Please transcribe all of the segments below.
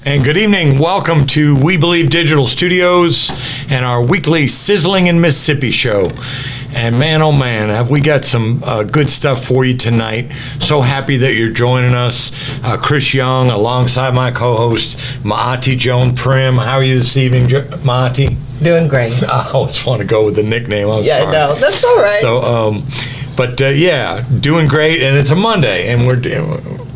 And good evening. Welcome to We Believe Digital Studios and our weekly Sizzling in Mississippi show. And man, oh man, have we got some good stuff for you tonight. So happy that you're joining us. Chris Young alongside my co-host, Maati, Jone, Primm. How are you this evening, Maati? Doing great. I always want to go with the nickname. I'm sorry. I know. That's all right. So, yeah, doing great. And it's a Monday, and we're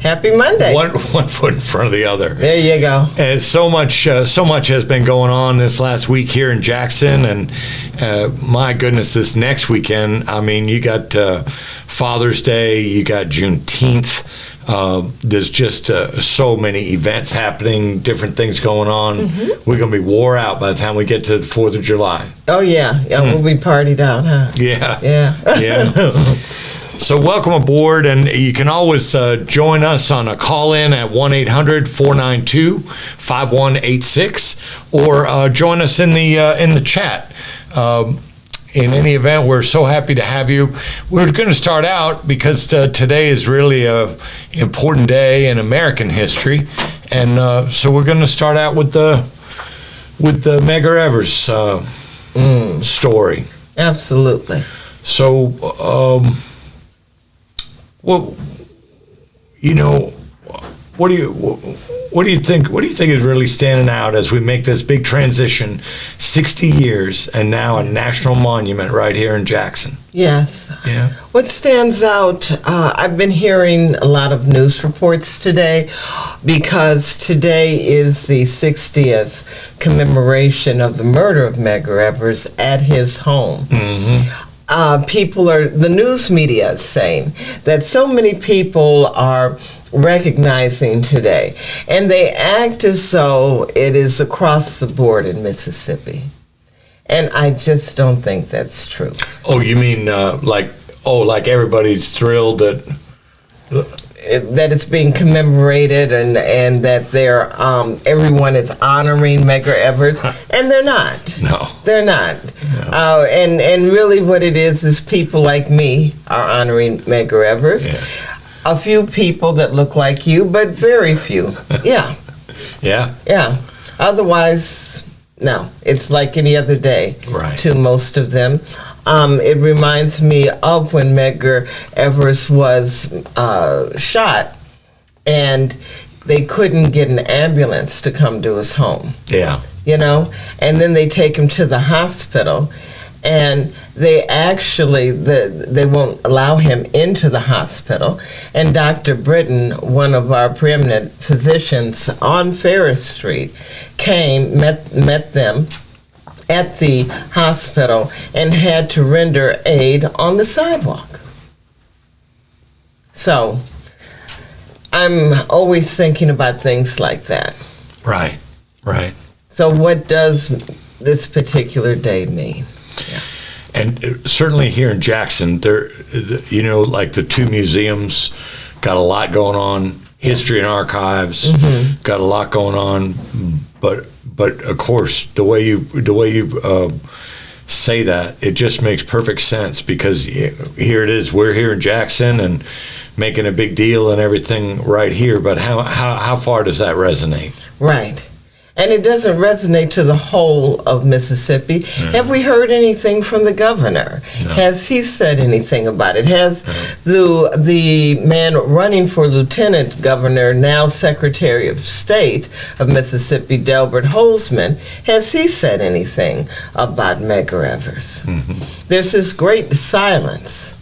Happy Monday. One foot in front of the other. There you go. And so much has been going on this last week here in Jackson, and my goodness, this next weekend. I mean, you got Father's Day, you got Juneteenth. There's just so many events happening, different things going on. Mm-hmm. We're going to be wore out by the time we get to the 4th of July. Oh yeah, we'll be partied out, huh? Yeah. So welcome aboard, and you can always join us on a call-in at 1-800-492-5186, or join us in the chat. In any event, we're so happy to have you. We're going to start out because today is really an important day in American history, and so we're going to start out with the Medgar Evers story. Absolutely. So. Well, what do you think? What do you think is really standing out as we make this big transition? 60 years and now a national monument right here in Jackson. Yes. Yeah. What stands out? I've been hearing a lot of news reports today because today is the 60th commemoration of the murder of Medgar Evers at his home. Mm-hmm. The news media is saying that so many people are recognizing today, and they act as though it is across the board in Mississippi. And I just don't think that's true. Oh, you mean like everybody's thrilled that it's being commemorated and that everyone is honoring Medgar Evers, and they're not. No, they're not. No. And really, what it is people like me are honoring Medgar Evers. Yeah. A few people that look like you, but very few. Yeah. Yeah. Otherwise, no. It's like any other day to most of them. It reminds me of when Medgar Evers was shot, and they couldn't get an ambulance to come to his home. Yeah. And then they take him to the hospital, and they actually, they won't allow him into the hospital. And Dr. Britton, one of our preeminent physicians on Ferris Street, came, met them at the hospital and had to render aid on the sidewalk. So I'm always thinking about things like that. Right. So what does this particular day mean? Yeah. And certainly here in Jackson, like the two museums got a lot going on. History and Archives got a lot going on, but of course the way you say that, it just makes perfect sense, because here it is, we're here in Jackson and making a big deal and everything right here, but how far does that resonate? Right. And it doesn't resonate to the whole of Mississippi. Mm-hmm. Have we heard anything from the governor? No. Has he said anything about it? Has the man running for lieutenant governor, now Secretary of State of Mississippi, Delbert Holzman, has he said anything about Medgar Evers? Mm-hmm. There's this great silence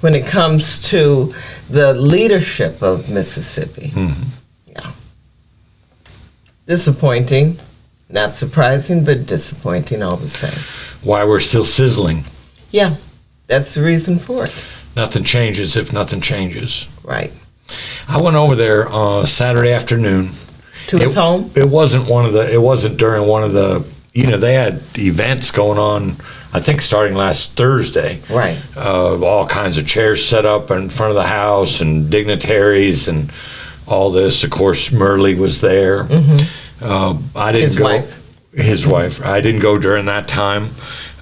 when it comes to the leadership of Mississippi. Mm-hmm. Disappointing, not surprising, but disappointing all the same. Why we're still sizzling. Yeah, that's the reason for it. Nothing changes if nothing changes. Right. I went over there Saturday afternoon. To his home? It wasn't during one of the, they had events going on, I think starting last Thursday. Right. All kinds of chairs set up in front of the house and dignitaries and all this. Of course, Murley was there. Mm-hmm. I didn't his go. Wife. His wife. I didn't go during that time,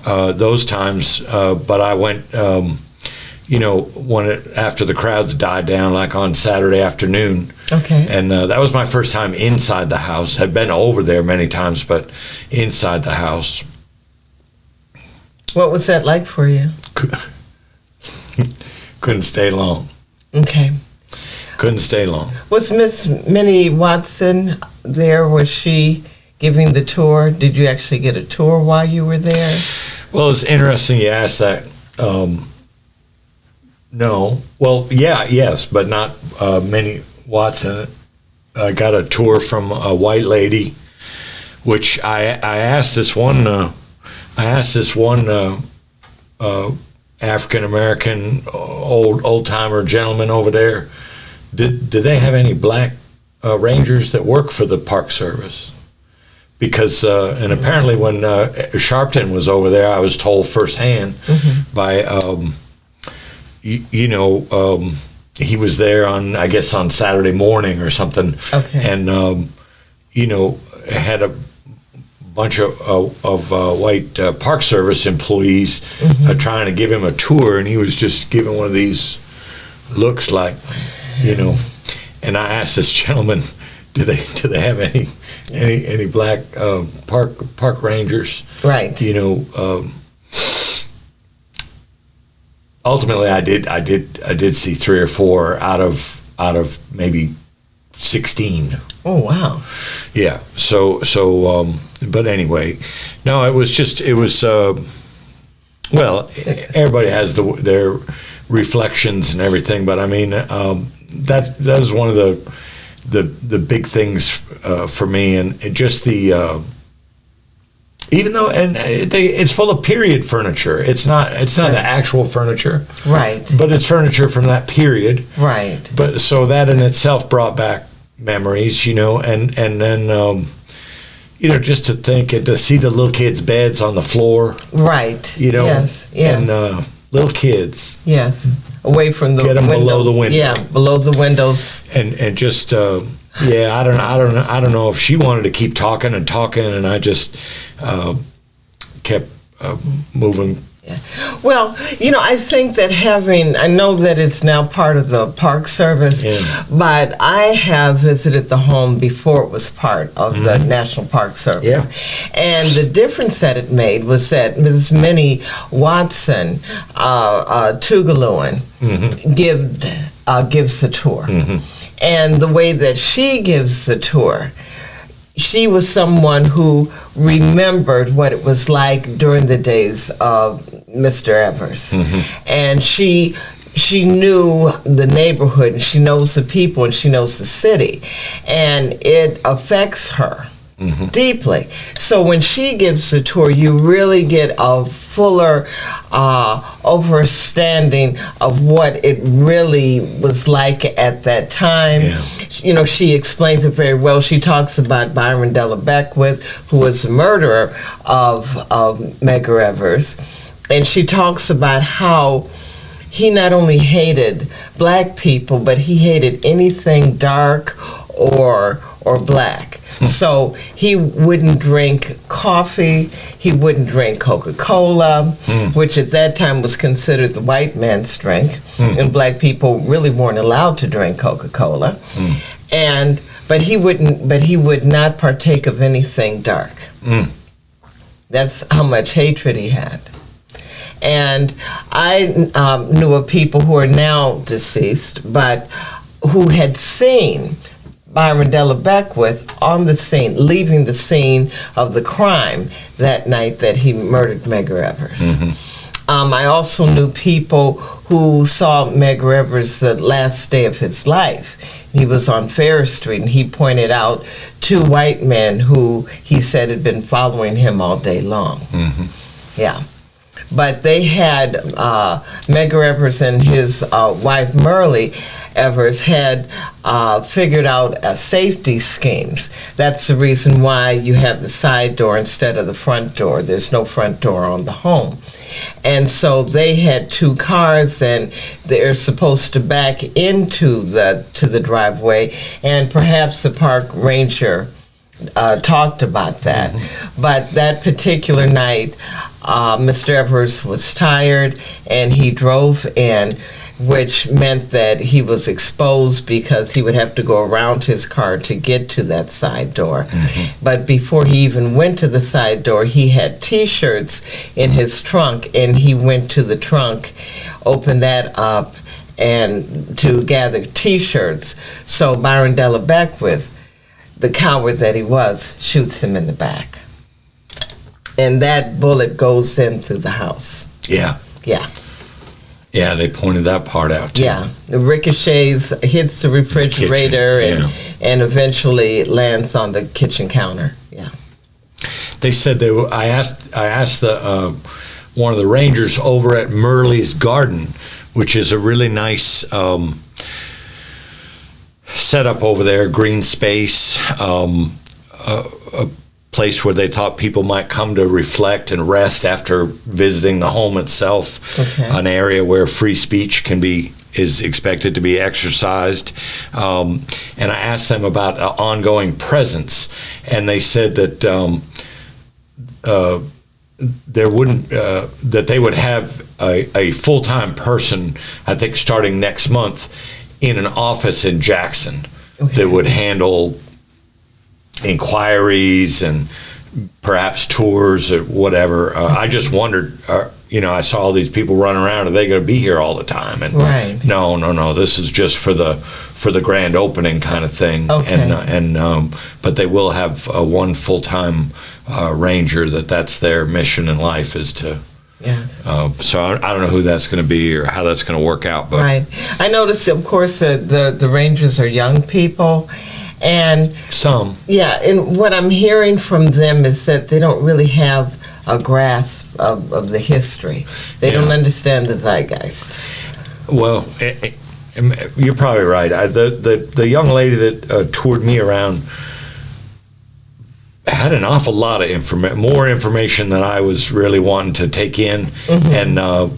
those times, but I went after the crowds died down, like on Saturday afternoon. Okay. And that was my first time inside the house. I'd been over there many times, but inside the house. What was that like for you? Couldn't stay long. Okay. Couldn't stay long. Was Miss Minnie Watson there? Was she giving the tour? Did you actually get a tour while you were there? Well, it's interesting you asked that. No. Well, yes, but not Minnie Watson. I got a tour from a white lady, which I asked this one African American old timer gentleman over there, did they have any black rangers that work for the Park Service? Because and apparently when Sharpton was over there, I was told firsthand by he was there on Saturday morning or something, and had a bunch of white Park Service employees trying to give him a tour, and he was just giving one of these looks like, And I asked this gentleman, do they have any black park rangers? Right. Ultimately, I did see 3 or 4 out of maybe 16. Oh wow. Yeah. So but anyway, no, it was well, everybody has their reflections and everything, but I mean that was one of the big things for me, and just the even though it's full of period furniture. It's not the actual furniture, right? But it's furniture from that period, right? But so that in itself brought back memories, and then just to think and to see the little kids' beds on the floor, right? Yes. And little kids, yes, away from the get them windows. below the window, yeah, below the windows, and just. I don't know if she wanted to keep talking, and I just kept moving. Yeah. Well, I think that I know that it's now part of the Park Service, but I have visited the home before it was part of the National Park Service. Yeah. And the difference that it made was that Mrs. Minnie Watson, Tougalooan, gives the tour. And the way that she gives the tour, she was someone who remembered what it was like during the days of Mr. Evers. And she knew the neighborhood, and she knows the people, and she knows the city. And it affects her deeply. So when she gives the tour, you really get a fuller understanding of what it really was like at that time. Yeah. She explains it very well. She talks about Byron Della Beckwith, who was the murderer of Medgar Evers, and she talks about how he not only hated black people, but he hated anything dark or black. So he wouldn't drink coffee, he wouldn't drink Coca-Cola, which at that time was considered the white man's drink, and black people really weren't allowed to drink Coca-Cola. But he would not partake of anything dark. That's how much hatred he had. And I knew of people who are now deceased, but who had seen Byron Della Beckwith on the scene, leaving the scene of the crime that night that he murdered Medgar Evers. I also knew people who saw Medgar Evers the last day of his life. He was on Ferris Street, and he pointed out 2 white men who he said had been following him all day long. Yeah. But they had, Medgar Evers and his wife Merle Evers had figured out safety schemes. That's the reason why you have the side door instead of the front door. There's no front door on the home. And so they had 2 cars, and they're supposed to back into the driveway, and perhaps the park ranger talked about that. But that particular night, Mr. Evers was tired and he drove in, which meant that he was exposed because he would have to go around his car to get to that side door. But before he even went to the side door, he had T-shirts in his trunk, and he went to the trunk, opened that up, and to gather T-shirts. So Byron Della Beckwith, the coward that he was, shoots him in the back. And that bullet goes in through the house. Yeah. Yeah. Yeah, they pointed that part out too. Yeah, the ricochets, hits the refrigerator, and eventually lands on the kitchen counter. Yeah. They said they were, I asked the one of the rangers over at Murley's Garden, which is a really nice setup over there, green space, a place where they thought people might come to reflect and rest after visiting the home itself. Okay. An area where free speech is expected to be exercised. And I asked them about ongoing presence, and they said that there wouldn't that they would have a full-time person, I think starting next month, in an office in Jackson that would handle inquiries and perhaps tours or whatever. I just wondered, I saw all these people running around. Are they going to be here all the time? And right. No. This is just for the grand opening kind of thing. Okay. But they will have one full-time ranger. That's their mission in life is to. Yeah. So I don't know who that's going to be or how that's going to work out. But right. I noticed, of course, that the rangers are young people. And some. Yeah, and what I'm hearing from them is that they don't really have a grasp of the history. They don't understand the zeitgeist. Well, you're probably right. The young lady that toured me around had an awful lot of more information than I was really wanting to take in, and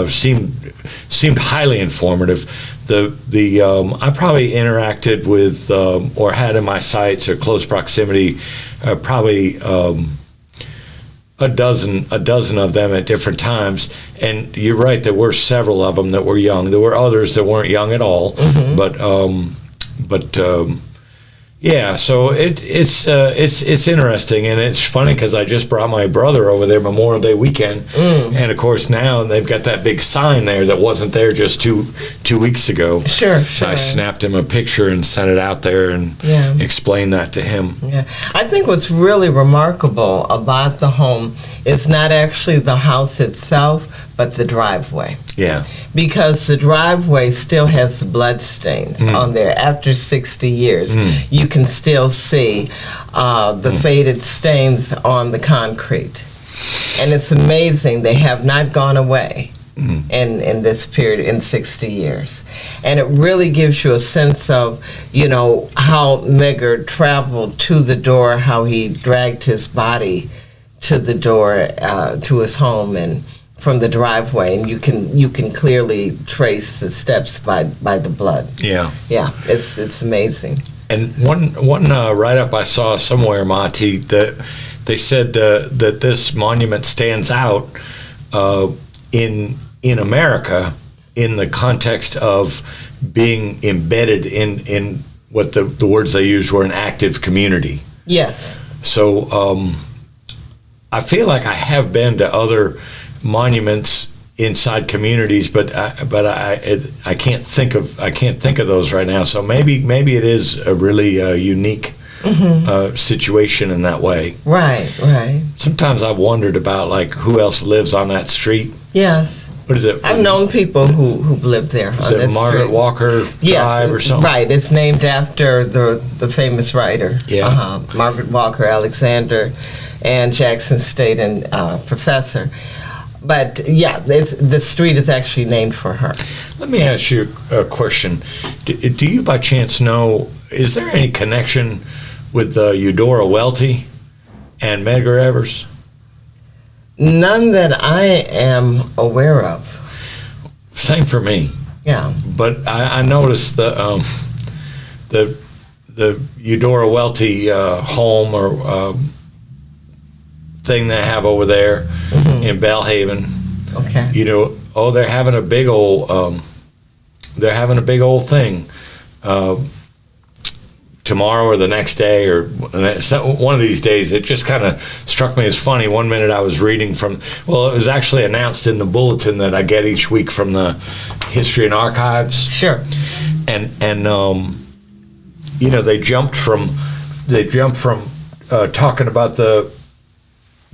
seemed highly informative. I probably interacted with or had in my sights or close proximity probably a dozen of them at different times. And you're right, there were several of them that were young. There were others that weren't young at all. But yeah, so it's interesting, and it's funny because I just brought my brother over there Memorial Day weekend, and of course now they've got that big sign there that wasn't there just two weeks ago. Sure. So I snapped him a picture and sent it out there and explained that to him. Yeah, I think what's really remarkable about the home is not actually the house itself, but the driveway. Yeah. Because the driveway still has the blood stains on there. After 60 years, you can still see the faded stains on the concrete. And it's amazing. They have not gone away in this period, in 60 years. And it really gives you a sense of, how Megger traveled to the door, how he dragged his body to the door, to his home, and from the driveway, and you can clearly trace the steps by the blood. Yeah, it's amazing. And one write-up I saw somewhere, Maati, that they said that this monument stands out in America in the context of being embedded in what the words they used were an active community. Yes. So I feel like I have been to other monuments inside communities, but I can't think of those right now. So maybe it is a really unique situation in that way. Right. Sometimes I've wondered about who else lives on that street. Yes. What is it? I've known people who lived there. Is it Margaret Walker Drive or something? Right. It's named after the famous writer. Yeah. Margaret Walker Alexander, and Jackson State and professor. But yeah, the street is actually named for her. Let me ask you a question. Do you by chance know, is there any connection with Eudora Welty and Medgar Evers? None that I am aware of. Same for me. Yeah. But I noticed the Eudora Welty home or thing they have over there in Bellhaven. Okay. You know, they're having a big old thing tomorrow or the next day or one of these days. It just kind of struck me as funny. One minute I was reading it was actually announced in the bulletin that I get each week from the History and Archives. Sure. And you know, they jumped from talking about the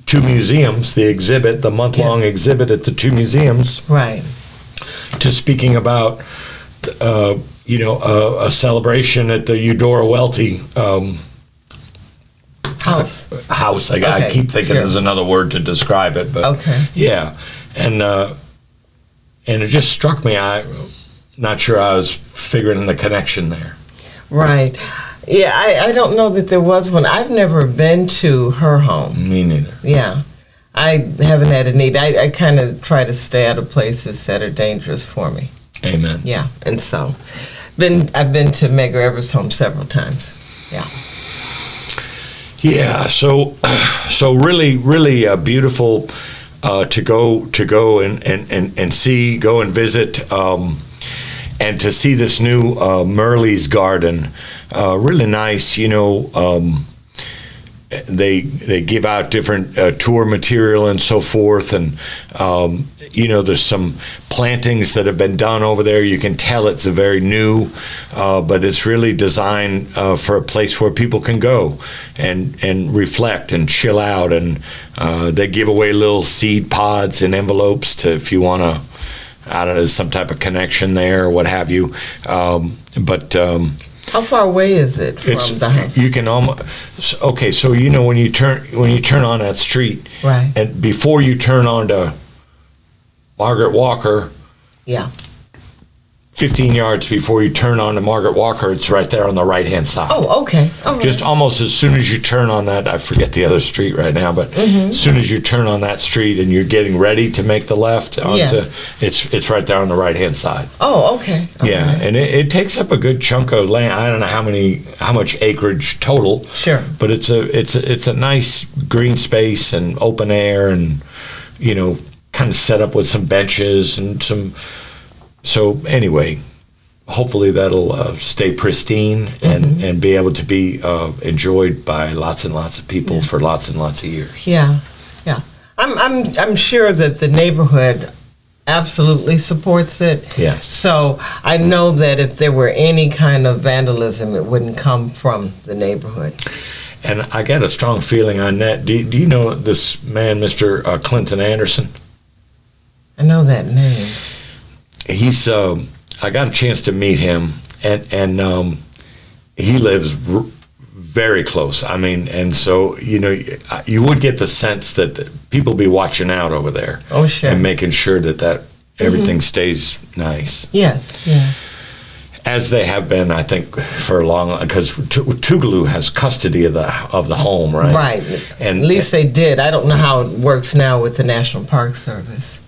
two museums, the month-long exhibit at the two museums, right, to speaking about a celebration at the Eudora Welty house. I keep thinking there's another word to describe it, but yeah, and it just struck me. I'm not sure I was figuring the connection there. Right. Yeah, I don't know that there was one. I've never been to her home. Me neither. Yeah. I haven't had a need. I kind of try to stay out of places that are dangerous for me. Amen. Yeah, and so I've been to Medgar Evers' home several times. Yeah. Yeah, so really beautiful to go and see, go and visit, and to see this new Merle's Garden. Really nice, you know. They give out different tour material and so forth, and you know, there's some plantings that have been done over there. You can tell it's a very new, but it's really designed for a place where people can go and reflect and chill out. And they give away little seed pods in envelopes to, if you want to, I don't know, some type of connection there or what have you. How far away is it from the house? You can almost. Okay, so you know when you turn on that street, right, and before you turn onto Margaret Walker, yeah, 15 yards before you turn onto Margaret Walker, it's right there on the right-hand side. Oh, okay. All right. Just almost as soon as you turn on that, I forget the other street right now, but as soon as you turn on that street and you're getting ready to make the left onto, it's right there on the right-hand side. Oh, okay. Yeah, and it takes up a good chunk of land. I don't know how much acreage total. Sure. But it's a nice green space and open air, and you know, kind of set up with some benches and some. So anyway, hopefully that'll stay pristine and be able to be enjoyed by lots and lots of people for lots and lots of years. Yeah, yeah. I'm sure that the neighborhood absolutely supports it. Yes. So I know that if there were any kind of vandalism, it wouldn't come from the neighborhood. And I got a strong feeling on that. Do you know this man, Mr. Clinton Anderson? I know that name. He's I got a chance to meet him, and he lives very close. I mean, and so you know, you would get the sense that people be watching out over there. Oh, sure. And making sure that everything stays nice. Yes. Yeah. As they have been, I think, for a long, because Tougaloo has custody of the home, right? Right. And at least they did. I don't know how it works now with the National Park Service.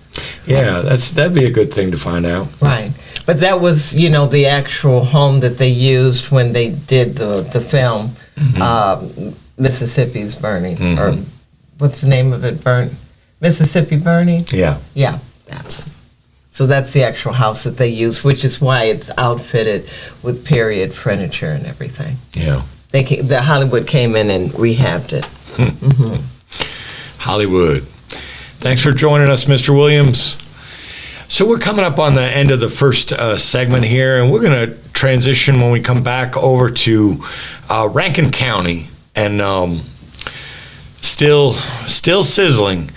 Yeah, that'd be a good thing to find out. Right. But that was, you know, the actual home that they used when they did the film, Mississippi's Burning, or what's the name of it? Mississippi Burning? Yeah. Yeah, so that's the actual house that they use, which is why it's outfitted with period furniture and everything. Yeah. The Hollywood came in and rehabbed it. Hollywood. Thanks for joining us, Mr. Williams. So we're coming up on the end of the first segment here, and we're going to transition when we come back over to Rankin County, and still sizzling.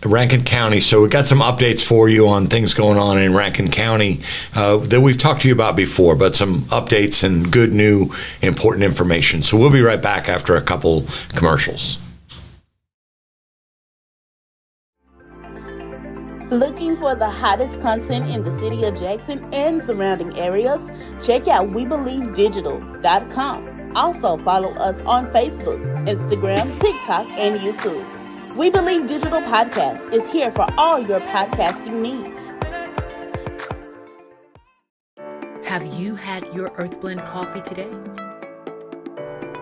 Rankin County. So we've got some updates for you on things going on in Rankin County that we've talked to you about before, but some updates and good new important information. So we'll be right back after a couple commercials. Looking for the hottest content in the city of Jackson and surrounding areas? Check out WeBelieveDigital.com. Also follow us on Facebook, Instagram, TikTok, and YouTube. We Believe Digital Podcast is here for all your podcasting needs. Have you had your Earth Blend coffee today?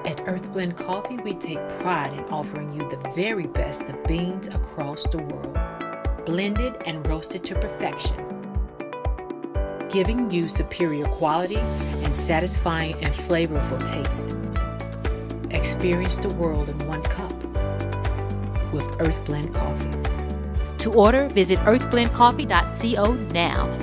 At At Earth Blend Coffee, we take pride in offering you the very best of beans across the world, blended and roasted to perfection, giving you superior quality and satisfying and flavorful taste. Experience the world in one cup with Earth Blend Coffee. To order, visit earthblendcoffee.co now.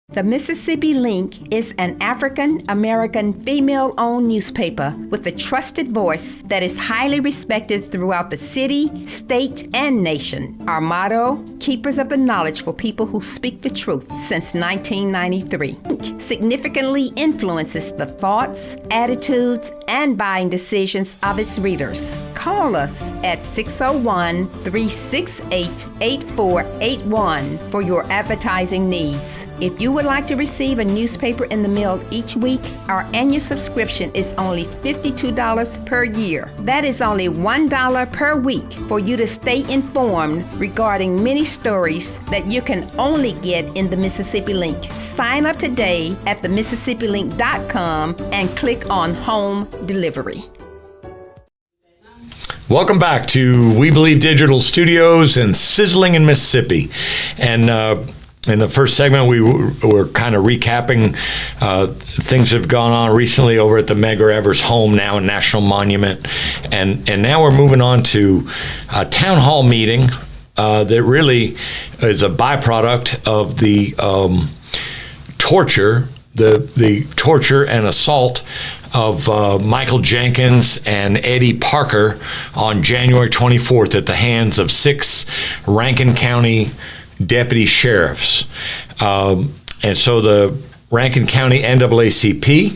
The Mississippi Link is an African-American female-owned newspaper with a trusted voice that is highly respected throughout the city, state, and nation. Our motto, keepers of the knowledge for people who speak the truth, since 1993. Link significantly influences the thoughts, attitudes, and buying decisions of its readers. Call us at 601-368-8481 for your advertising needs. If you would like to receive a newspaper in the mail each week, our annual subscription is only $52 per year. That is only $1 per week for you to stay informed regarding many stories that you can only get in the Mississippi Link. Sign up today at themississippilink.com and click on Home Delivery. Welcome back to We Believe Digital Studios in Sizzling in Mississippi. And in the first segment, we were kind of recapping things that have gone on recently over at the Medgar Evers home, now a national monument. And now we're moving on to a town hall meeting that really is a byproduct of the torture, the torture and assault of Michael Jenkins and Eddie Parker on January 24th at the hands of 6 Rankin County deputy sheriffs. And so the Rankin County NAACP,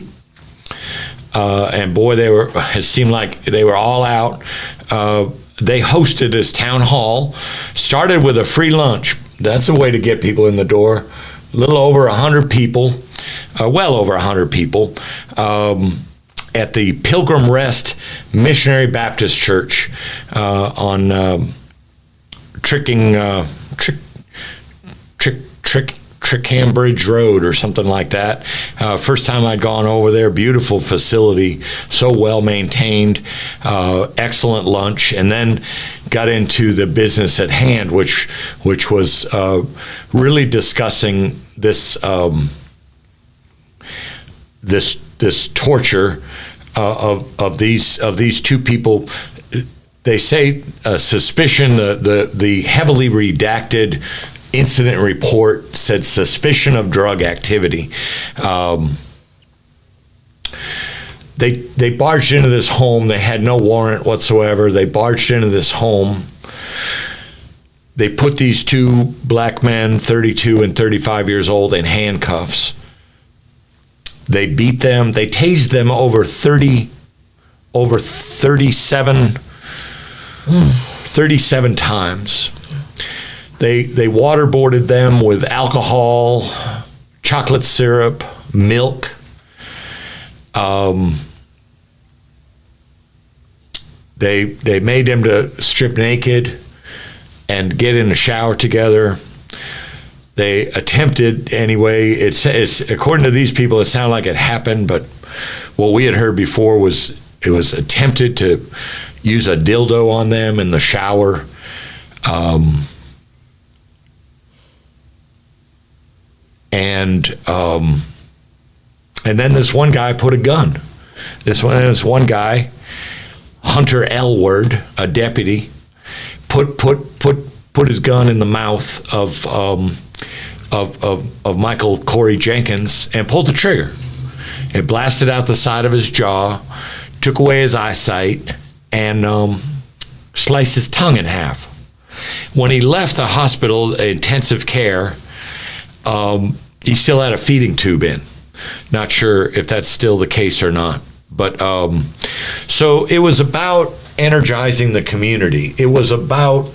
and boy, it seemed like they were all out. They hosted this town hall, started with a free lunch. That's a way to get people in the door. A little over 100 people, well over 100 people, at the Pilgrim Rest Missionary Baptist Church on Trickham Road or something like that. First time I'd gone over there, beautiful facility, so well maintained, excellent lunch, and then got into the business at hand, which was really discussing this this torture of these 2 people. They say suspicion. The heavily redacted incident report said suspicion of drug activity. They barged into this home. They had no warrant whatsoever. They barged into this home. They put these 2 black men, 32 and 35 years old, in handcuffs. They beat them. They tased them over 37 times. They waterboarded them with alcohol, chocolate syrup, milk. They made them to strip naked and get in the shower together. They attempted anyway. It's according to these people, it sounded like it happened, but what we had heard before was it was attempted to use a dildo on them in the shower. And then this one guy put a gun. This one guy, Hunter Elward, a deputy, put his gun in the mouth of Michael Corey Jenkins and pulled the trigger. It blasted out the side of his jaw, took away his eyesight, and sliced his tongue in half. When he left the hospital, intensive care, he still had a feeding tube in. Not sure if that's still the case or not. But so it was about energizing the community. It was about,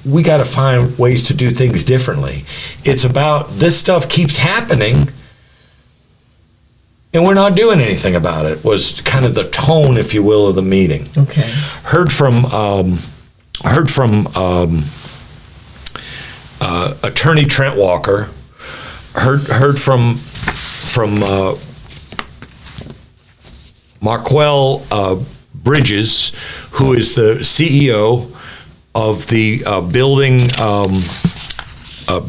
we got to find ways to do things differently. It's about, this stuff keeps happening and we're not doing anything about it, was kind of the tone, if you will, of the meeting. Okay. Heard from Attorney Trent Walker. Heard from Marquel Bridges, who is the CEO of the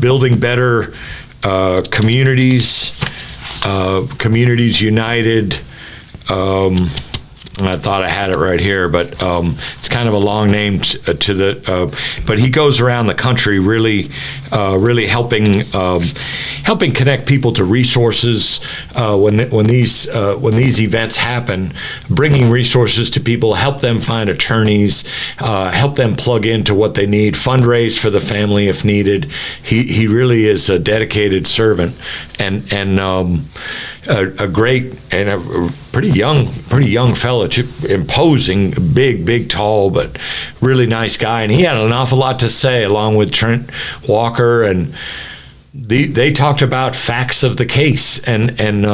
Building Better Communities United. I thought I had it right here, but it's kind of a long name but he goes around the country really helping connect people to resources when these events happen, bringing resources to people, help them find attorneys, help them plug into what they need, fundraise for the family if needed. He really is a dedicated servant and a great and a pretty young fellow, imposing, big, tall, but really nice guy. And he had an awful lot to say, along with Trent Walker, and they talked about facts of the case, and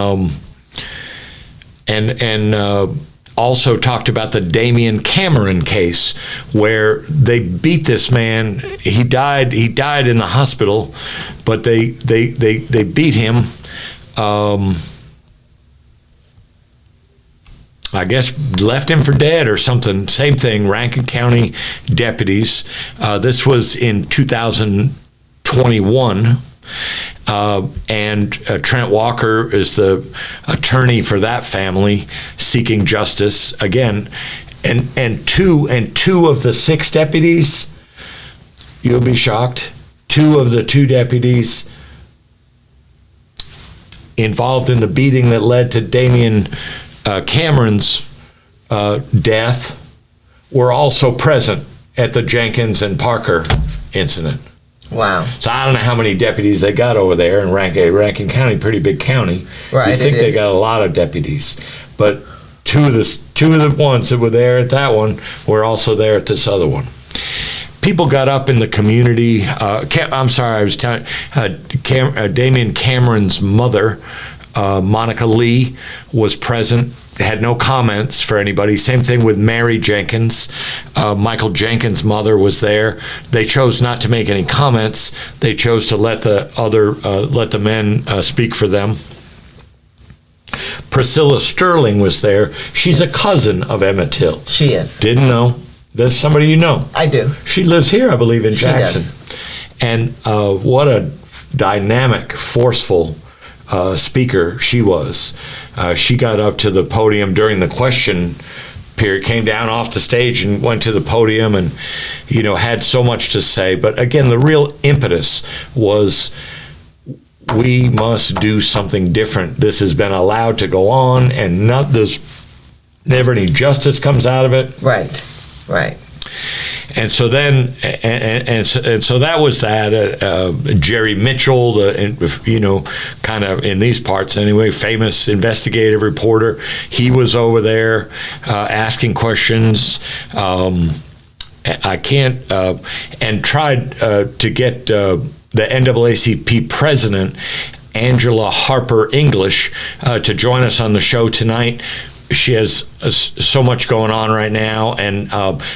also talked about the Damian Cameron case, where they beat this man. He died in the hospital, but they beat him. I guess left him for dead or something. Same thing, Rankin County deputies. This was in 2021. And Trent Walker is the attorney for that family, seeking justice again. And two of the 6 deputies, you'll be shocked, 2 of the 2 deputies involved in the beating that led to Damian Cameron's death were also present at the Jenkins and Parker incident. Wow. So I don't know how many deputies they got over there in Rankin County, pretty big county. Right. You think they got a lot of deputies, but two of the ones that were there at that one were also there at this other one. People got up in the community. I'm sorry, I was telling Damian Cameron's mother, Monica Lee, was present, had no comments for anybody. Same thing with Mary Jenkins. Michael Jenkins' mother was there. They chose not to make any comments. They chose to let the men speak for them. Priscilla Sterling was there. She's a cousin of Emmett Till. She is. Didn't know. That's somebody you know. I do. She lives here, I believe, in Jackson. She does. And what a dynamic, forceful speaker she was. She got up to the podium during the question period, came down off the stage and went to the podium and, had so much to say. But again, the real impetus was, we must do something different. This has been allowed to go on, and there's never any justice comes out of it. Right. And so then, and so that was that. Jerry Mitchell, kind of in these parts anyway, famous investigative reporter. He was over there asking questions. I can't, and tried to get the NAACP president, Angela Harper English, to join us on the show tonight. She has so much going on right now, and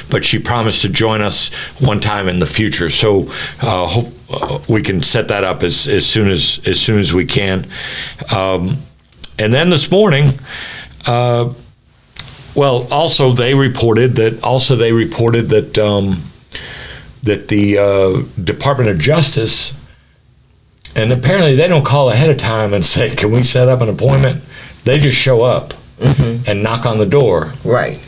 but she promised to join us one time in the future. So hope we can set that up as soon as we can. And then this morning, also they reported that that the Department of Justice, and apparently they don't call ahead of time and say, "Can we set up an appointment?" They just show up. Mm-hmm. And knock on the door. Right.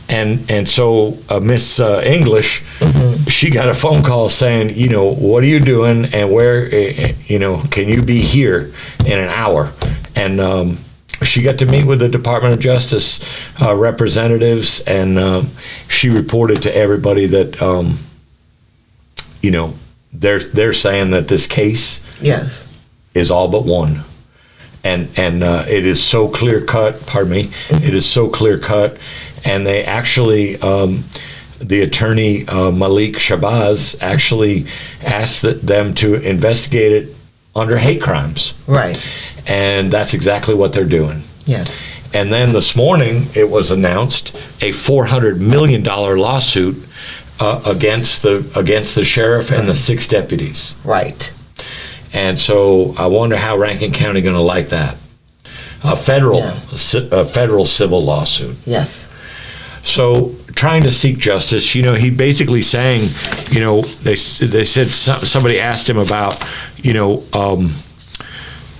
And so Miss English, mm-hmm. she got a phone call saying, what are you doing, and where, can you be here in an hour? And she got to meet with the Department of Justice representatives, and she reported to everybody that, they're saying that this case is all but won. And it is so clear cut. Pardon me. It is so clear cut, and they actually, the attorney Malik Shabazz actually asked them to investigate it under hate crimes. Right. And that's exactly what they're doing. Yes. And then this morning it was announced a $400 million lawsuit against the sheriff and the 6 deputies. Right. And so I wonder how Rankin County going to like that. a federal civil lawsuit. Yes. So trying to seek justice, he basically saying, they said somebody asked him about,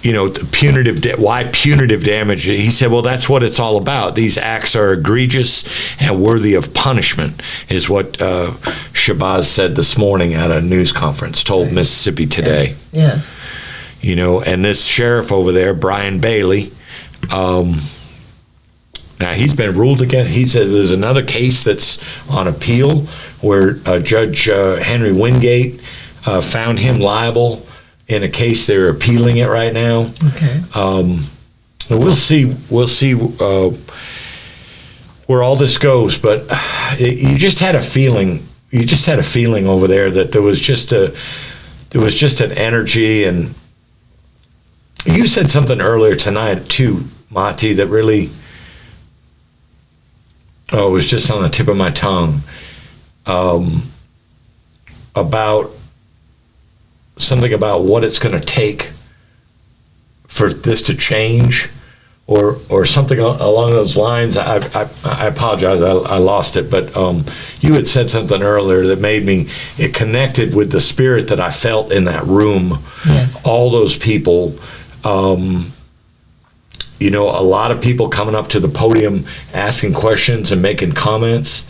why punitive damage. He said, well, that's what it's all about. These acts are egregious and worthy of punishment, is what Shabazz said this morning at a news conference, told Mississippi Today. Yes. And this sheriff over there, Brian Bailey, now he's been ruled against. He said there's another case that's on appeal where Judge Henry Wingate found him liable in a case. They're appealing it right now. Okay. We'll see where all this goes, but you just had a feeling. You just had a feeling over there that there was just an energy. And you said something earlier tonight too, Maati, that really, it was just on the tip of my tongue, about something about what it's going to take for this to change, or something along those lines. I apologize, I lost it, but you had said something earlier that made me, it connected with the spirit that I felt in that room. Yes. All those people, a lot of people coming up to the podium asking questions and making comments.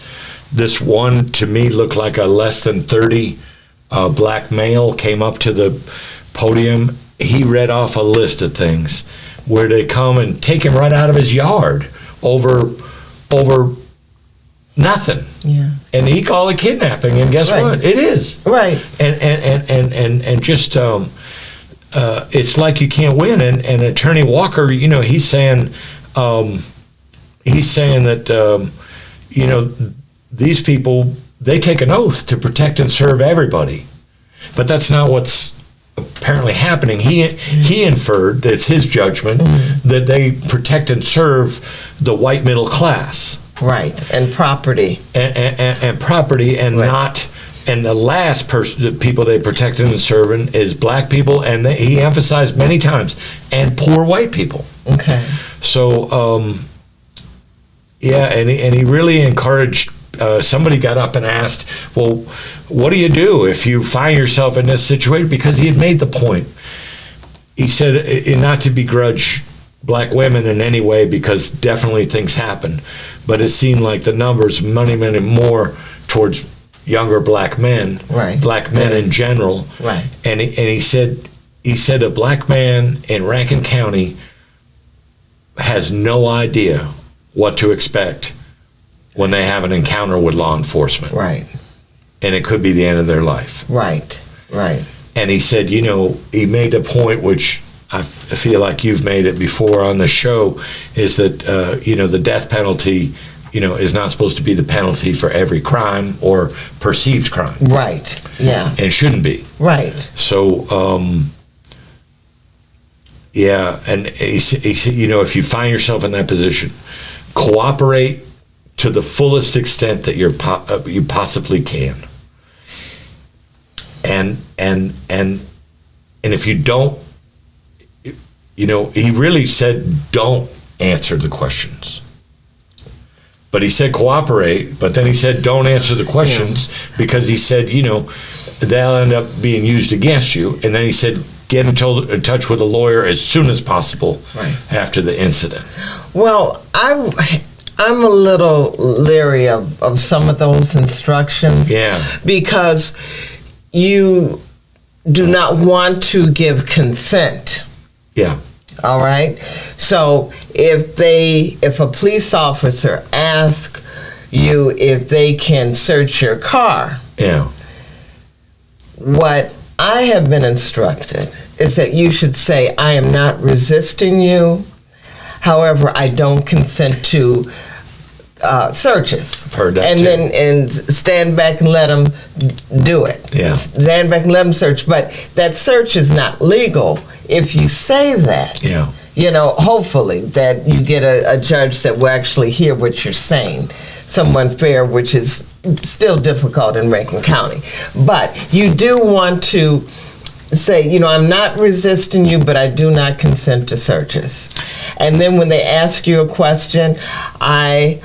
This one, to me, looked like a less than 30 black male came up to the podium. He read off a list of things where they come and take him right out of his yard over nothing. Yeah. And he called it kidnapping, and guess Right. what? It is. Right. And just it's like you can't win. And Attorney Walker, he's saying that these people, they take an oath to protect and serve everybody, but that's not what's apparently happening. He inferred, it's his judgment, that they protect and serve the white middle class. Right. And property. And property, and Right. not. And the last person, the people they protected and serving, is black people, and he emphasized many times, and poor white people. Okay. So, and he really encouraged. Somebody got up and asked, well, what do you do if you find yourself in this situation? Because he had made the point. He said, not to begrudge black women in any way, because definitely things happen, but it seemed like the numbers, many more towards younger black men, Right. black men in general. Right. And he said a black man in Rankin County has no idea what to expect when they have an encounter with law enforcement. Right. And it could be the end of their life. Right. Right. And he said, he made a point, which I feel like you've made it before on the show, is that, the death penalty, is not supposed to be the penalty for every crime or perceived crime. Right. Yeah. And shouldn't be. Right. So, and he said, if you find yourself in that position, cooperate to the fullest extent that you possibly can. And if you don't, he really said, don't answer the questions. But he said cooperate, but then he said don't answer the questions, because he said, they'll end up being used against you. And then he said, get in touch with a lawyer as soon as possible after the incident. Well, I'm a little leery of some of those instructions. Yeah. Because you do not want to give consent. Yeah. All right. So if a police officer asks you if they can search your car, Yeah. what I have been instructed is that you should say, I am not resisting you. However, I don't consent to searches. I've heard that and too. then stand back and let them do it. Yeah. Stand back and let them search. But that search is not legal if you say that. Yeah. Hopefully that you get a judge that will actually hear what you're saying. Someone fair, which is still difficult in Rankin County. But you do want to say, I'm not resisting you, but I do not consent to searches. And then when they ask you a question, I'm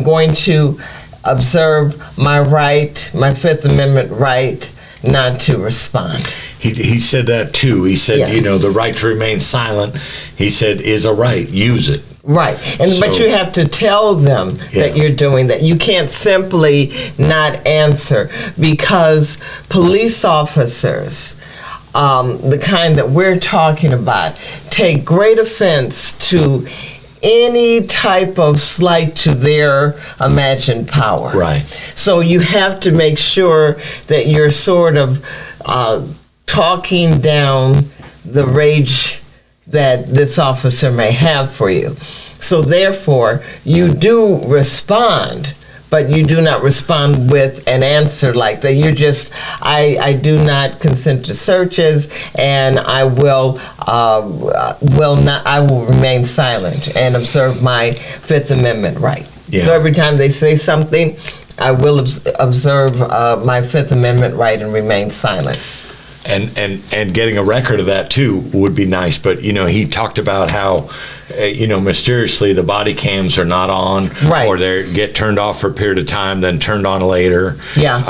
going to observe my Fifth Amendment right not to respond. He said that too. He said, the right to remain silent, he said, is a right. Use it. Right. But you have to tell them that you're doing that. You can't simply not answer, because police officers, the kind that we're talking about, take great offense to any type of slight to their imagined power. Right. So you have to make sure that you're sort of talking down the rage that this officer may have for you. So therefore, you do respond, but you do not respond with an answer like that. You're just, I do not consent to searches, and I will remain silent and observe my Fifth Amendment right. Yeah. So every time they say something, I will observe my Fifth Amendment right and remain silent. And getting a record of that too would be nice. But he talked about how mysteriously the body cams are not on, right, or they get turned off for a period of time, then turned on later. Yeah.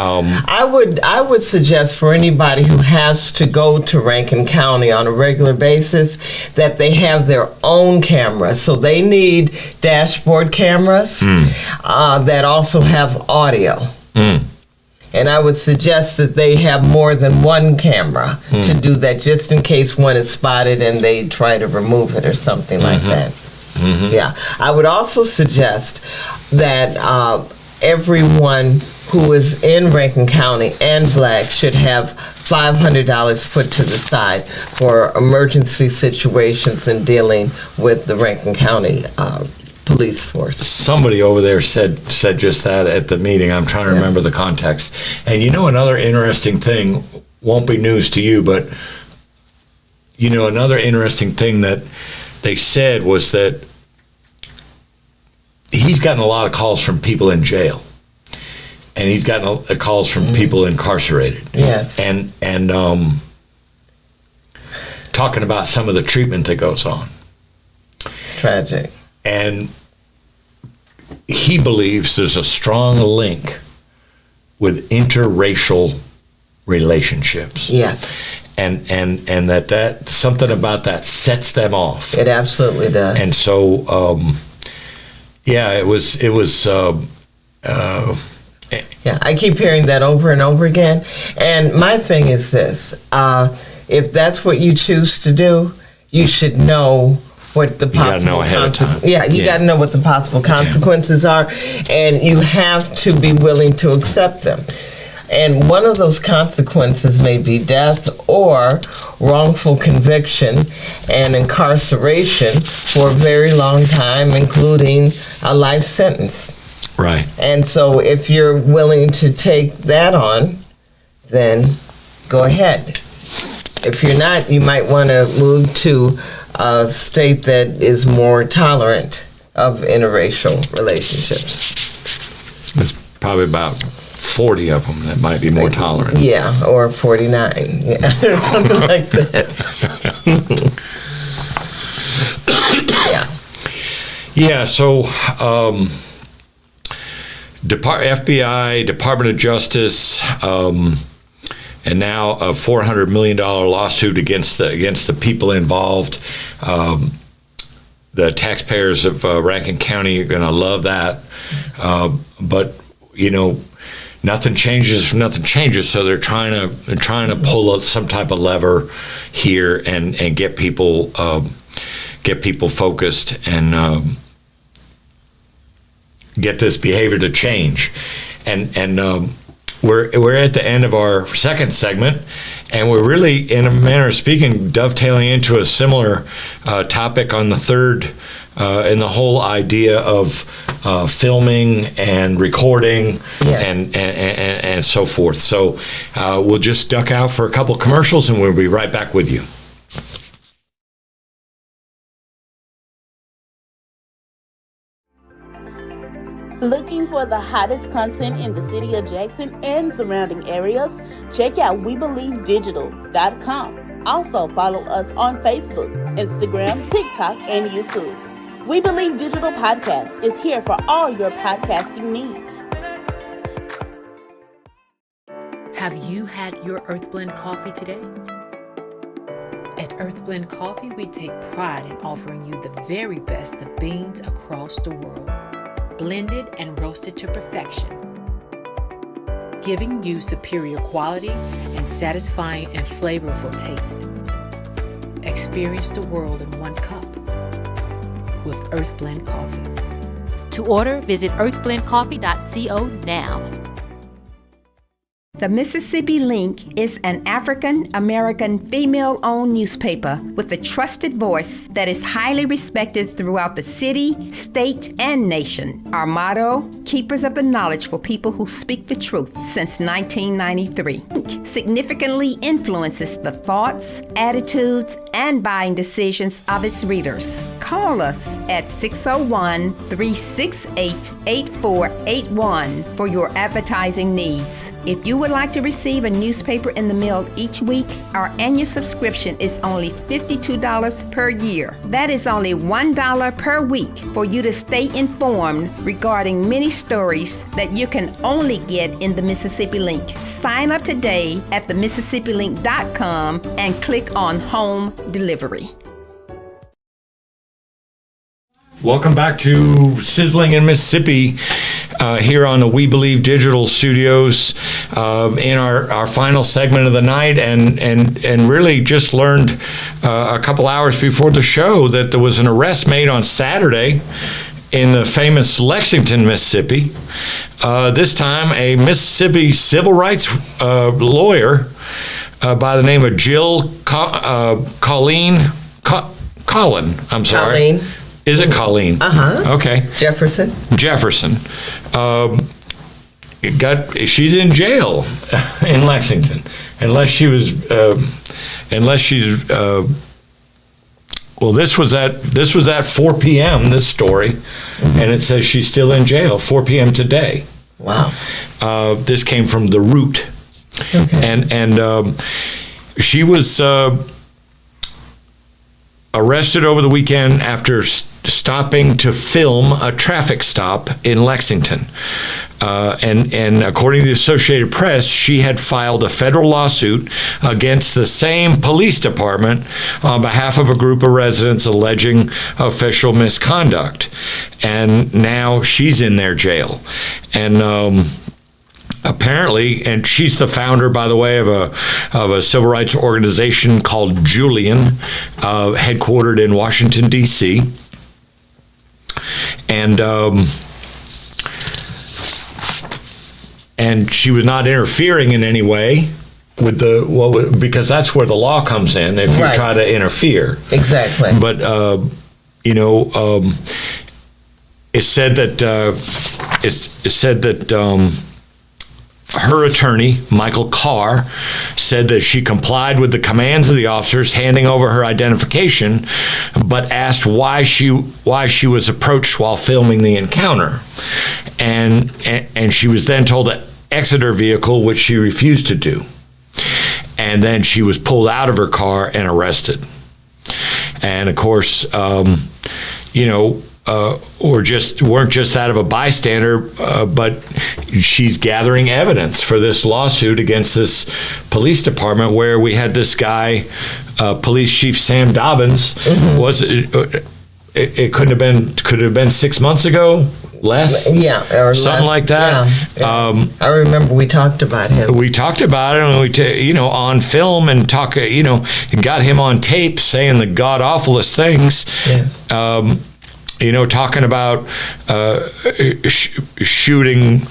I would suggest for anybody who has to go to Rankin County on a regular basis that they have their own cameras. So they need dashboard cameras that also have audio. And I would suggest that they have more than one camera to do that, just in case one is spotted and they try to remove it or something like that. Yeah. I would also suggest that everyone who is in Rankin County and Black should have $500 put to the side for emergency situations in dealing with the Rankin County police force. Somebody over there said just that at the meeting. I'm trying to remember the context. And another interesting thing, won't be news to you, but another interesting thing that they said was that he's gotten a lot of calls from people in jail, and he's gotten calls from people incarcerated. Yes. And talking about some of the treatment that goes on. It's tragic. And he believes there's a strong link with interracial relationships. Yes. And that something about that sets them off. It absolutely does. And so, it was. I keep hearing that over and over again. And my thing is this: if that's what you choose to do, you should know what the possible you got to know what the possible consequences are, and you have to be willing to accept them. And one of those consequences may be death or wrongful conviction and incarceration for a very long time, including a life sentence. Right. And so if you're willing to take that on, then go ahead. If you're not, you might want to move to a state that is more tolerant of interracial relationships. There's probably about 40 of them that might be more tolerant. Yeah, or 49, or something like that. Yeah, so FBI, Department of Justice, and now a $400 million lawsuit against the people involved. The taxpayers of Rankin County are going to love that. But nothing changes. So they're trying to pull some type of lever here and get people focused and get this behavior to change. And we're at the end of our second segment, and we're really, in a manner of speaking, dovetailing into a similar topic on the third, in the whole idea of filming and recording and so forth. So we'll just duck out for a couple commercials, and we'll be right back with you. Looking for the hottest content in the city of Jackson and surrounding areas? Check out WeBelieveDigital.com. Also follow us on Facebook, Instagram, TikTok, and YouTube. We Believe Digital Podcast is here for all your podcasting needs. Have you had your Earthblend coffee today? At Earthblend Coffee, we take pride in offering you the very best of beans across the world, blended and roasted to perfection, giving you superior quality and satisfying and flavorful taste. Experience the world in one cup with Earthblend Coffee. To order, visit earthblendcoffee.co now. The Mississippi Link is an African American female-owned newspaper with a trusted voice that is highly respected throughout the city, state, and nation. Our motto, Keepers of the Knowledge for People Who Speak the Truth, since 1993. Link significantly influences the thoughts, attitudes, and buying decisions of its readers. Call us at 601-368-8481 for your advertising needs. If you would like to receive a newspaper in the mail each week, our annual subscription is only $52 per year. That is only $1 per week for you to stay informed regarding many stories that you can only get in the Mississippi Link. Sign up today at themississippilink.com and click on Home Delivery. Welcome back to Sizzling in Mississippi, here on the We Believe Digital Studios, in our final segment of the night, and really just learned a couple hours before the show that there was an arrest made on Saturday in the famous Lexington, Mississippi. This time, a Mississippi civil rights lawyer by the name of Jill Collin. I'm sorry. Colleen. Is it Colleen? Uh-huh. Okay. Jefferson. She's in jail in Lexington, unless she's. Well, this was at 4 p.m. This story, and it says she's still in jail 4 p.m. today. Wow. This came from The Root, Okay. and she was arrested over the weekend after stopping to film a traffic stop in Lexington. And according to the Associated Press, she had filed a federal lawsuit against the same police department on behalf of a group of residents alleging official misconduct. And now she's in their jail. And apparently, and she's the founder, by the way, of a civil rights organization called Julian, headquartered in Washington, D.C. And she was not interfering in any way with because that's where the law comes in if you Right. try to interfere. Exactly. But it said that her attorney, Michael Carr, said that she complied with the commands of the officers handing over her identification, but asked why she was approached while filming the encounter. And she was then told to exit her vehicle, which she refused to do. And then she was pulled out of her car and arrested. And of course, weren't just that of a bystander, but she's gathering evidence for this lawsuit against this police department where we had this guy, Police Chief Sam Dobbins. Mm-hmm. Could have been 6 months ago, less, or something less. like that. Yeah. I remember we talked about him. We talked about it, and on film, and got him on tape saying the god awfulest things. Yeah. Talking about shooting,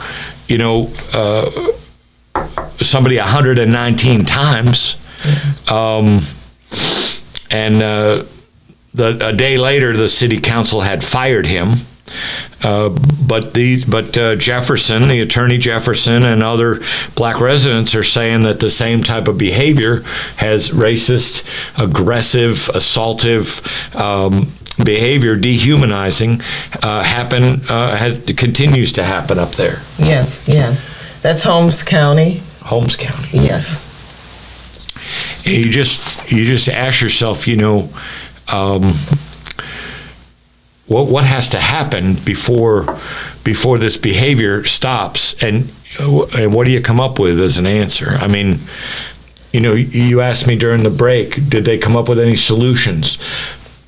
somebody 119 times. A day later, the city council had fired him. But Jefferson, the attorney Jefferson, and other black residents are saying that the same type of behavior has racist, aggressive, assaultive behavior, dehumanizing, continues to happen up there. Yes. That's Holmes County. Holmes County. Yes. You just ask yourself, what has to happen before this behavior stops, and what do you come up with as an answer? I mean, you asked me during the break, did they come up with any solutions?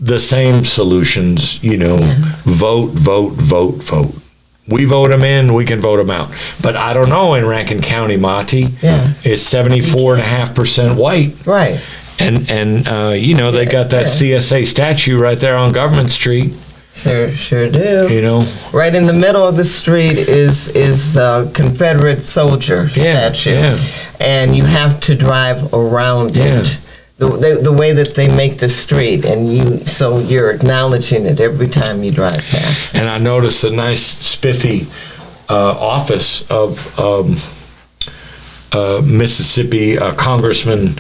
The same solutions, vote, vote, vote, vote. We vote them in, we can vote them out. But I don't know in Rankin County, Maati, it's 74.5% white. Right. And they got that CSA statue right there on Government Street. Sure do. Right in the middle of the street is Confederate soldier statue. Yeah. And you have to drive around it. The way that they make the street, and you're acknowledging it every time you drive past. And I noticed a nice spiffy office of Mississippi Congressman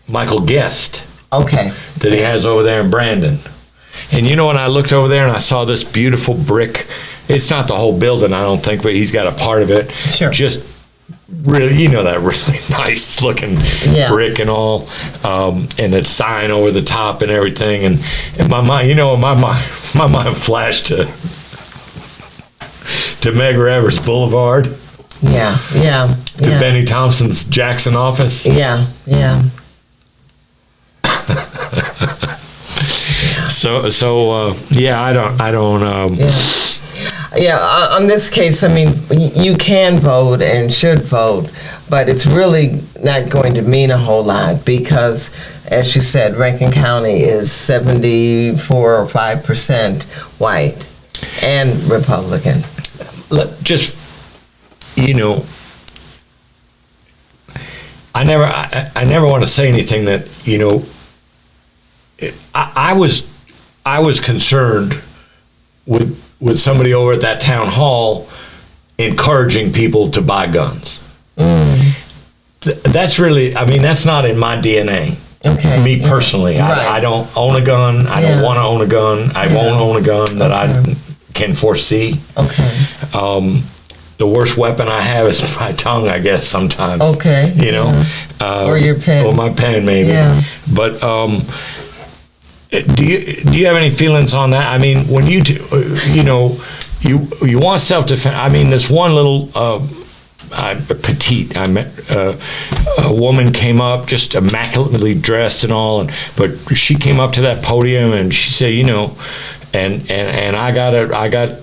Michael Guest. Okay. That he has over there in Brandon. And when I looked over there and I saw this beautiful brick, it's not the whole building, I don't think, but he's got a part of it. Sure. Just really, that really nice looking brick and all, and that sign over the top and everything. And my mind, my mind flashed to Medgar Evers Boulevard. To Benny Thompson's Jackson office. Yeah. I don't. On this case, I mean, you can vote and should vote, but it's really not going to mean a whole lot because, as you said, Rankin County is 74 or 5% white and Republican. Just, I never want to say anything that, I was concerned with somebody over at that town hall encouraging people to buy guns. That's really, that's not in my DNA. Okay. Me personally, right. I don't own a gun. I don't want to own a gun. I won't own a gun that I can foresee. Okay. The worst weapon I have is my tongue, I guess, sometimes. Okay. Or your pen. Or my pen, maybe. Yeah. But do you have any feelings on that? I mean, when you want self-defense. This one little petite. I met a woman came up just immaculately dressed and all, but she came up to that podium and she said, and I got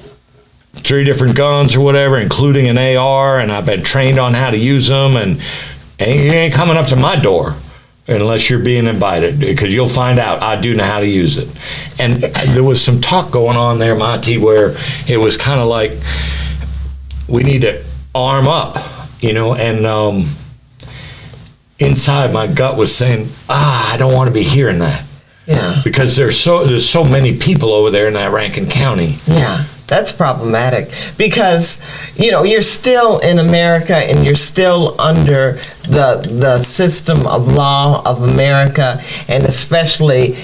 3 different guns or whatever, including an AR, and I've been trained on how to use them, and you ain't coming up to my door unless you're being invited, because you'll find out I do know how to use it. And there was some talk going on there, Maati, where it was kind of like we need to arm up, and inside my gut was saying, I don't want to be hearing that. Yeah. Because there's so many people over there in that Rankin County. Yeah. That's problematic because, you're still in America and you're still under the system of law of America, and especially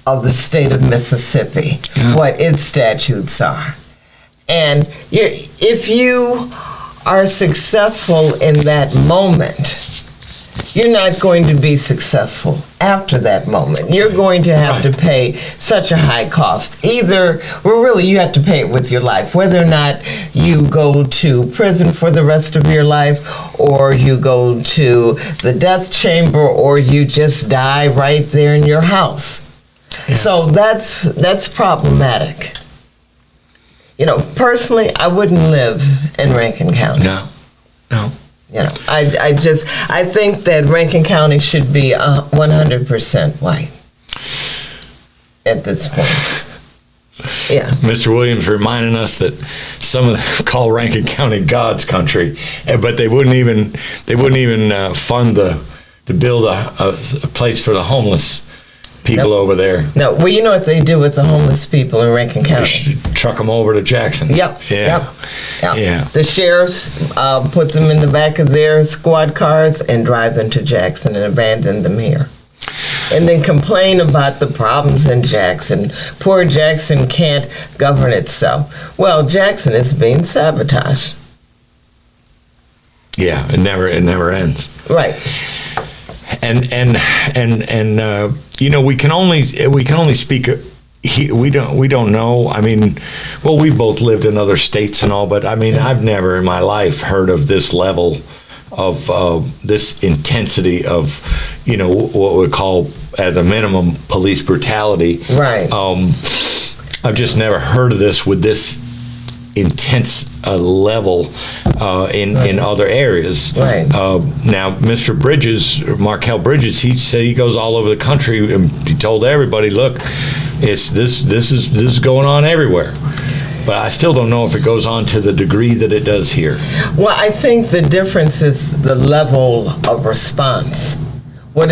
of the state of Mississippi, what its statutes are. And if you are successful in that moment, you're not going to be successful after that moment. You're going to have to pay such a high cost. You have to pay it with your life, whether or not you go to prison for the rest of your life, or you go to the death chamber, or you just die right there in your house. Yeah. So that's problematic. Personally, I wouldn't live in Rankin County. No. I think that Rankin County should be 100% white at this point. Yeah. Mr. Williams reminding us that some of them call Rankin County God's country, but they wouldn't even fund to build a place for the homeless people over there. No, well, you know what they do with the homeless people in Rankin County? Truck them over to Jackson. Yep. Yeah. The sheriffs put them in the back of their squad cars and drive them to Jackson and abandon them here. And then complain about the problems in Jackson. Poor Jackson can't govern itself. Well, Jackson is being sabotaged. Yeah, it never ends. Right. And we can only speak. We don't know. I mean, well, we both lived in other states and all, but I mean, I've never in my life heard of this level of this intensity of, what we call as a minimum police brutality. Right. I've just never heard of this with this intense level in other areas. Right. Now, Mr. Bridges, Markel Bridges, he said he goes all over the country and he told everybody, look, this is going on everywhere. But I still don't know if it goes on to the degree that it does here. Well, I think the difference is the level of response. What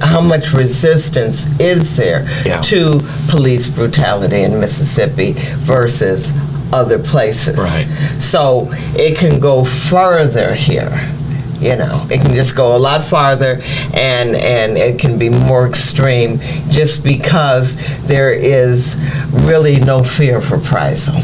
how much resistance is there to police brutality in Mississippi versus other places? Right. So it can go further here. It can just go a lot farther, and it can be more extreme just because there is really no fear of reprisal.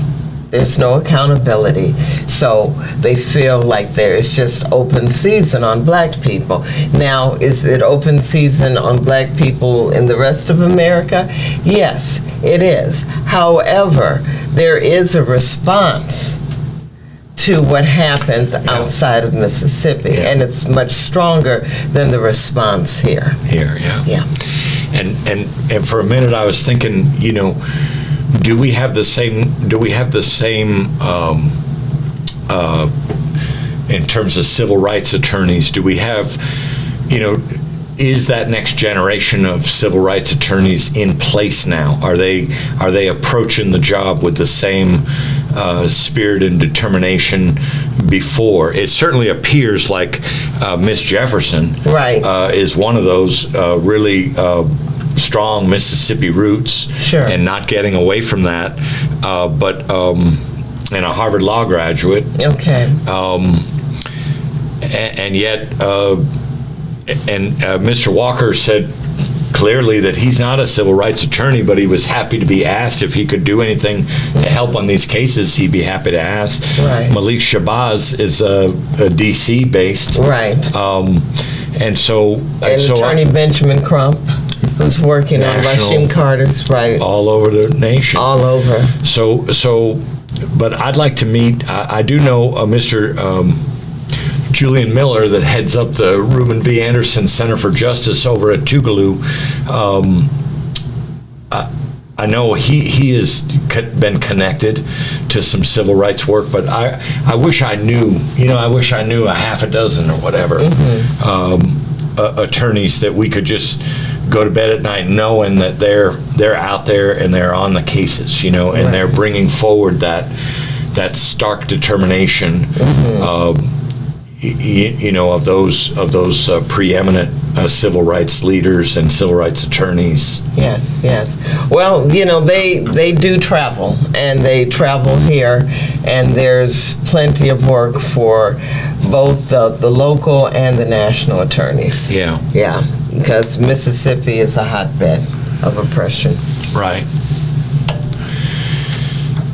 There's no accountability. So they feel like there is just open season on black people. Now, is it open season on black people in the rest of America? Yes, it is. However, there is a response to what happens outside of Mississippi, and it's much stronger than the response here. Here, Yeah. And for a minute, I was thinking, do we have the same in terms of civil rights attorneys? Do we have, is that next generation of civil rights attorneys in place now? Are they approaching the job with the same spirit and determination before? It certainly appears like Miss Jefferson is one of those really strong Mississippi roots, and not getting away from that, and a Harvard Law graduate. Okay. And yet, Mr. Walker said clearly that he's not a civil rights attorney, but he was happy to be asked if he could do anything to help on these cases. He'd be happy to ask. Right. Malik Shabazz is a DC based. Right. And so Attorney Benjamin Crump, who's working on Rashim Carter's, all over the nation. All over. So, but I'd like to meet. I do know Mr. Julian Miller that heads up the Reuben V. Anderson Center for Justice over at Tougaloo. I know he has been connected to some civil rights work, but I wish I knew. I wish I knew a half a dozen or whatever attorneys that we could just go to bed at night knowing that they're out there and they're on the cases, and they're bringing forward that stark determination. Of those preeminent civil rights leaders and civil rights attorneys. Yes. Well, they do travel, and they travel here, and there's plenty of work for both the local and the national attorneys. Yeah, because Mississippi is a hotbed of oppression. Right.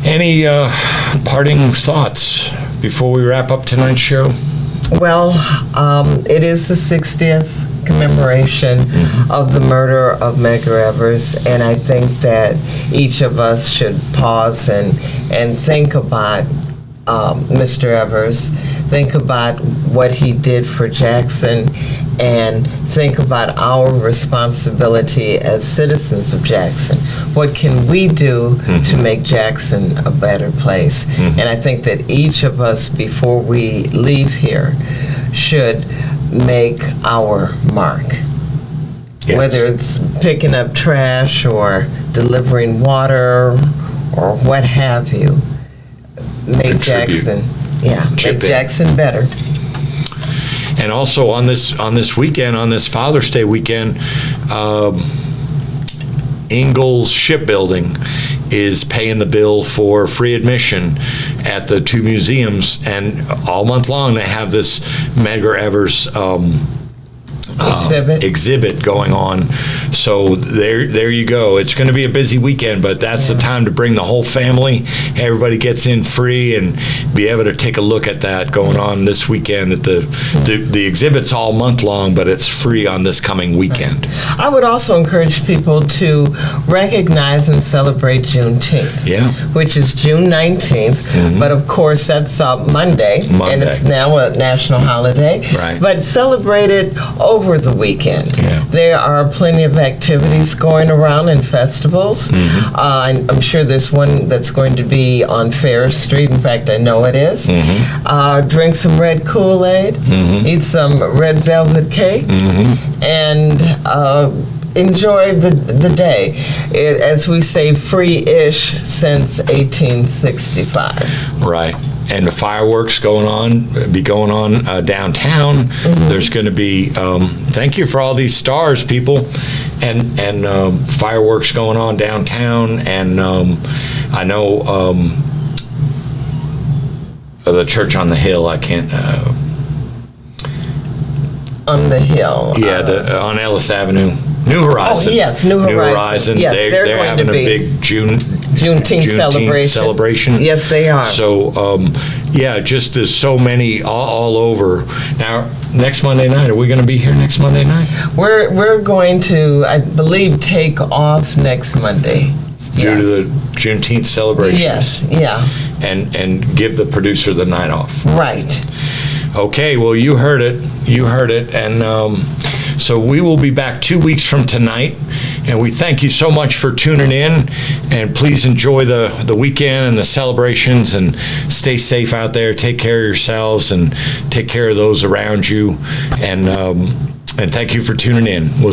Any parting thoughts before we wrap up tonight's show? Well, it is the 60th commemoration of the murder of Medgar Evers, and I think that each of us should pause and think about Mr. Evers, think about what he did for Jackson, and think about our responsibility as citizens of Jackson. What can we do to make Jackson a better place? And I think that each of us, before we leave here, should make our mark. Yes. Whether it's picking up trash or delivering water or what have you, make Jackson, make Jackson better. And also on this weekend, on this Father's Day weekend, Ingalls Shipbuilding is paying the bill for free admission at the two museums, and all month long they have this Medgar Evers exhibit going on. So there you go. It's going to be a busy weekend, but that's the time to bring the whole family. Everybody gets in free and be able to take a look at that going on this weekend. At the exhibit's all month long, but it's free on this coming weekend. I would also encourage people to recognize and celebrate Juneteenth, which is June 19th. But of course, that's Monday, and it's now a national holiday. Right. But celebrate it over the weekend. There are plenty of activities going around and festivals. I'm sure there's one that's going to be on Ferris Street. In fact, I know it is. Drink some red Kool-Aid, eat some red velvet cake, and enjoy the day. As we say, free-ish since 1865. Right. And the fireworks going on downtown. There's going to be, thank you for all these stars, people, and fireworks going on downtown. And I know the church on the hill, I can't... on the hill. On Ellis Avenue. New Horizon. Oh, yes, New Horizon. Yes, they're having a big Juneteenth celebration. Yes, they are. So, just there's so many all over. Now, next Monday night, are we going to be here next Monday night? We're going to, I believe, take off next Monday. Due to the Juneteenth celebration. Yes, yeah. And give the producer the night off. Right. Okay, well, you heard it. And so we will be back 2 weeks from tonight. And we thank you so much for tuning in. And please enjoy the weekend and the celebrations. And stay safe out there. Take care of yourselves and take care of those around you. And thank you for tuning in. We'll